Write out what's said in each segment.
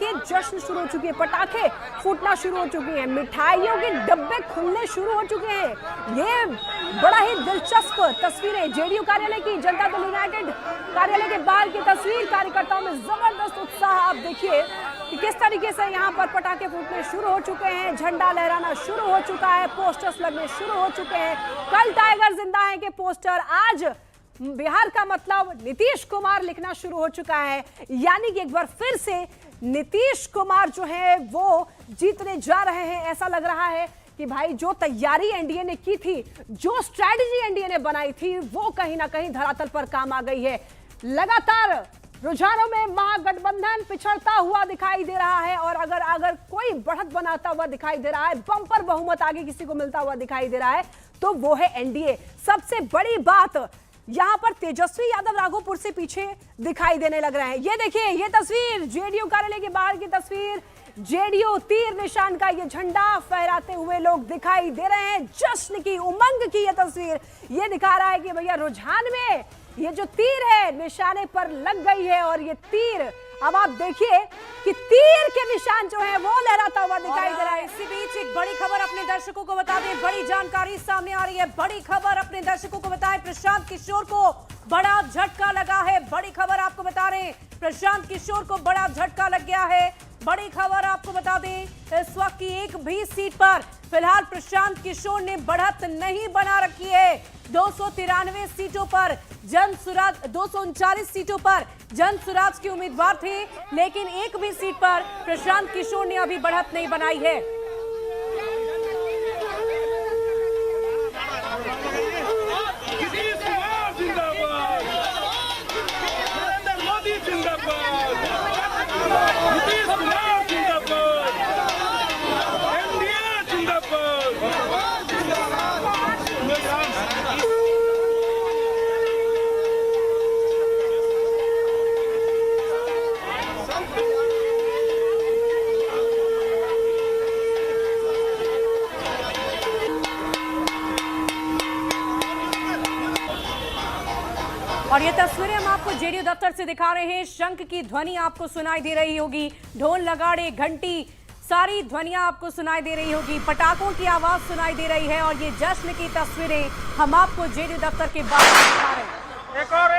देखिए जश्न शुरू हो चुकी है, पटाखे फूटना शुरू हो चुकी हैं, मिठाइयों के डब्बे खुलने शुरू हो चुके हैं। ये बड़ा ही दिलचस्प तस्वीरें जेडीयू कार्यालय की, जनता दल यूनाइटेड कार्यालय के बाहर की तस्वीर। कार्यकर्ताओं में जबरदस्त उत्साह, आप देखिए कि किस तरीके से यहाँ पर पटाखे फूटने शुरू हो चुके हैं, झंडा लहराना शुरू हो चुका है, पोस्टर्स लगने शुरू हो चुके हैं। कल टाइगर जिंदा है के पोस्टर, आज बिहार का मतलब नीतीश कुमार लिखना शुरू हो चुका है। यानी कि एक बार फिर से नीतीश कुमार जो है वो जीतने जा रहे हैं। ऐसा लग रहा है कि भाई जो तैयारी एनडीए ने की थी, जो स्ट्रैटेजी एनडीए ने बनाई थी, वो कहीं ना कहीं धरातल पर काम आ गई है। लगातार रुझानों में महागठबंधन पिछड़ता हुआ दिखाई दे रहा है और अगर कोई बढ़त बनाता हुआ दिखाई दे रहा है, बंपर बहुमत आगे किसी को मिलता हुआ दिखाई दे रहा है, तो वो है एनडीए। सबसे बड़ी बात, यहां पर तेजस्वी यादव राघोपुर से पीछे दिखाई देने लग रहे हैं। ये देखिए, ये तस्वीर जेडीयू कार्यालय के बाहर की तस्वीर, जेडीयू तीर निशान का ये झंडा फहराते हुए लोग दिखाई दे रहे हैं। जश्न की, उमंग की ये तस्वीर ये दिखा रहा है कि भैया रुझान में ये जो तीर है निशाने पर लग गई है। और ये तीर, अब आप देखिए कि तीर के निशान जो है वो लहराता हुआ दिखाई दे रहा है। इसी बीच एक बड़ी खबर अपने दर्शकों को बता दें, बड़ी जानकारी सामने आ रही है। बड़ी खबर अपने दर्शकों को बताएं, प्रशांत किशोर को बड़ा झटका लगा है। बड़ी खबर आपको बता रहे हैं, प्रशांत किशोर को बड़ा झटका लग गया है। बड़ी खबर आपको बता दें, इस वक्त की एक भी सीट पर फिलहाल प्रशांत किशोर ने बढ़त नहीं बना रखी है। 293 सीटों पर जन सुराज, 239 सीटों पर जन सुराज के उम्मीदवार थे, लेकिन एक भी सीट पर प्रशांत किशोर ने अभी बढ़त नहीं बनाई है। और ये तस्वीरें हम आपको जेडीयू दफ्तर से दिखा रहे हैं। शंख की ध्वनि आपको सुनाई दे रही होगी, ढोल नगाड़े घंटी सारी ध्वनियां आपको सुनाई दे रही होगी, पटाखों की आवाज सुनाई दे रही है। और ये जश्न की तस्वीरें हम आपको जेडीयू दफ्तर के बाहर दिखा रहे हैं। एक और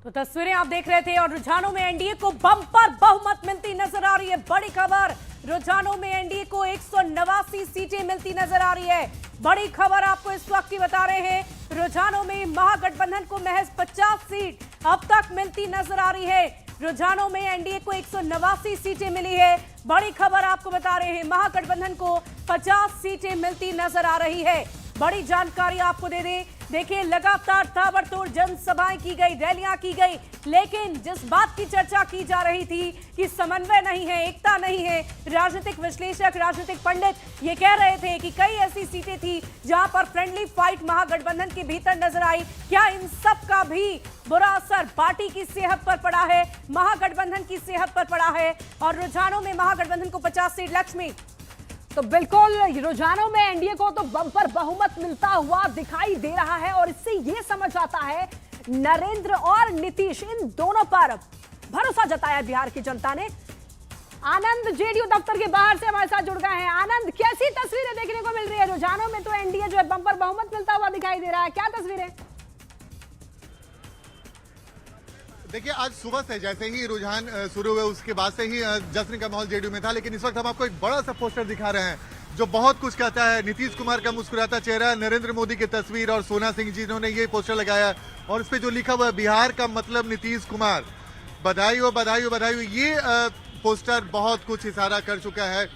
तो तस्वीरें आप देख रहे थे और रुझानों में एनडीए को बम्पर बहुमत मिलती नजर आ रही है। बड़ी खबर, रुझानों में एनडीए को 189 सीटें मिलती नजर आ रही है। बड़ी खबर आपको इस वक्त की बता रहे हैं, रुझानों में महागठबंधन को महज 50 सीट अब तक मिलती नजर आ रही है। रुझानों में एनडीए को 189 सीटें मिली है। बड़ी खबर आपको बता रहे हैं, महागठबंधन को 50 सीटें मिलती नजर आ रही है। बड़ी जानकारी आपको दे दें, देखिए लगातार ताबड़तोड़ जनसभाएं की गई, रैलियां की गई, लेकिन जिस बात की चर्चा की जा रही थी कि समन्वय नहीं है, एकता नहीं है, राजनीतिक विश्लेषक, राजनीतिक पंडित ये कह रहे थे कि कई ऐसी सीटें थी जहां पर फ्रेंडली फाइट महागठबंधन के भीतर नजर आई। क्या इन सब का भी बुरा असर पार्टी की सेहत पर पड़ा है, महागठबंधन की सेहत पर पड़ा है? और रुझानों में महागठबंधन को 50 सीट लक्ष्मी। तो बिल्कुल रुझानों में एनडीए को तो बंपर बहुमत मिलता हुआ दिखाई दे रहा है और इससे ये समझ आता है नरेंद्र और नीतीश, इन दोनों पर भरोसा जताया बिहार की जनता ने। आनंद जेडीयू दफ्तर के बाहर से हमारे साथ जुड़ गए हैं। आनंद, कैसी तस्वीरें देखने को मिल रही है? रुझानों में तो एनडीए जो है बंपर बहुमत मिलता हुआ दिखाई दे रहा है, क्या तस्वीरें? देखिए, आज सुबह से जैसे ही रुझान शुरू हुए उसके बाद से ही जश्न का माहौल जेडीयू में था, लेकिन इस वक्त हम आपको एक बड़ा सा पोस्टर दिखा रहे हैं जो बहुत कुछ कहता है। नीतीश कुमार का मुस्कुराता चेहरा, नरेंद्र मोदी की तस्वीर और सोना सिंह जी, जिन्होंने ये पोस्टर लगाया और इस पे जो लिखा हुआ है बिहार का मतलब नीतीश कुमार, बधाई हो बधाई हो बधाई हो। ये पोस्टर बहुत कुछ इशारा कर चुका है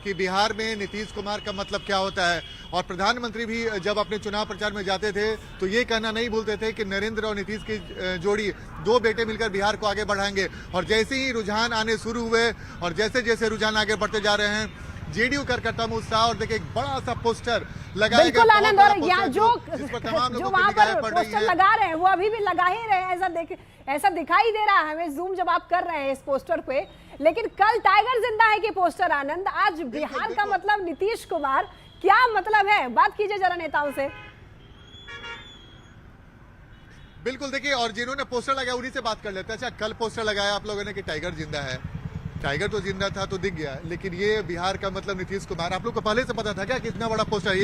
कि बिहार में नीतीश कुमार का मतलब क्या होता है। और प्रधानमंत्री भी जब अपने चुनाव प्रचार में जाते थे तो ये कहना नहीं भूलते थे कि नरेंद्र और नीतीश की जोड़ी, दो बेटे मिलकर बिहार को आगे बढ़ाएंगे। और जैसे ही रुझान आने शुरू हुए और जैसे जैसे रुझान आगे बढ़ते जा रहे हैं, जेडीयू कार्यकर्ता में उत्साह। और देखिए एक बड़ा सा पोस्टर लगाया गया, बिल्कुल बहुत आनंद, बड़ा और यहाँ पोस्टर जिस पर तमाम जो लोगों वहां की निगाहें पर पड़ रही पोस्टर है। लगा रहे हैं वो अभी भी लगा ही रहे हैं, ऐसा दिखाई दे रहा है हमें, जूम जब आप कर रहे हैं इस पोस्टर पे। लेकिन कल टाइगर जिंदा है कि पोस्टर आनंद, आज बिहार का मतलब नीतीश कुमार, क्या मतलब है, बात कीजिए जरा नेताओं से। बिल्कुल, देखिए और जिन्होंने पोस्टर लगाया उन्हीं से बात कर लेते हैं। अच्छा, कल पोस्टर लगाया आप लोगों ने कि टाइगर जिंदा है, टाइगर तो जिंदा था तो दिख गया, लेकिन ये बिहार का मतलब नीतीश कुमार, आप लोग को पहले से पता था क्या कितना बड़ा पोस्टर?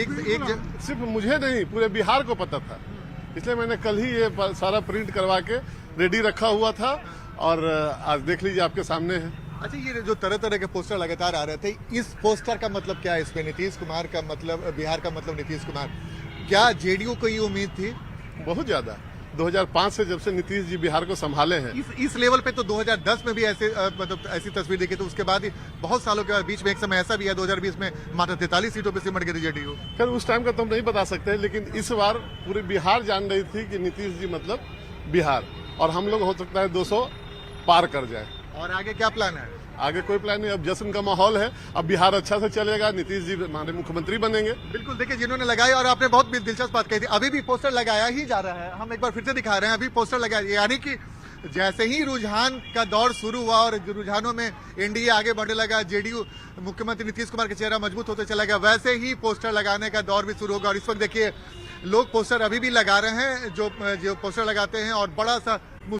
सिर्फ मुझे नहीं, पूरे बिहार को पता था, इसलिए मैंने कल ही ये सारा प्रिंट करवा के रेडी रखा हुआ था और आज देख लीजिए आपके सामने है। अच्छा, ये जो तरह तरह के पोस्टर लगातार आ रहे थे, इस पोस्टर का मतलब क्या है? इसमें नीतीश कुमार का मतलब, बिहार का मतलब नीतीश कुमार, क्या जेडीयू को ये उम्मीद थी? बहुत ज्यादा। 2005 से जब से नीतीश जी बिहार को संभाले हैं, इस लेवल पे तो 2010 में भी ऐसे मतलब ऐसी तस्वीर देखी, तो उसके बाद ही बहुत सालों के बाद बीच में एक समय ऐसा भी है 2020 में मात्र 43 सीटों पे सिमट गई जेडीयू। खैर उस टाइम का तो हम नहीं बता सकते, लेकिन इस बार पूरे बिहार जान रही थी कि नीतीश जी मतलब बिहार, और हम लोग हो सकता है 200 पार कर जाए। और आगे क्या प्लान है? आगे कोई प्लान नहीं, अब जश्न का माहौल है, अब बिहार अच्छा से चलेगा, नीतीश जी हमारे मुख्यमंत्री बनेंगे। बिल्कुल, देखिए जिन्होंने लगाया, और आपने बहुत दिलचस्प बात कही थी, अभी भी पोस्टर लगाया ही जा रहा है, हम एक बार फिर से दिखा रहे हैं, अभी पोस्टर लगाया, यानी कि जैसे ही रुझान का दौर शुरू हुआ और रुझानों में एनडीए आगे बढ़ने लगा, जेडीयू मुख्यमंत्री नीतीश कुमार का चेहरा मजबूत होते चला गया, वैसे ही पोस्टर लगाने का दौर भी शुरू होगा। और इस वक्त देखिए लोग पोस्टर अभी भी लगा रहे हैं, जो पोस्टर लगाते हैं, और बड़ा सा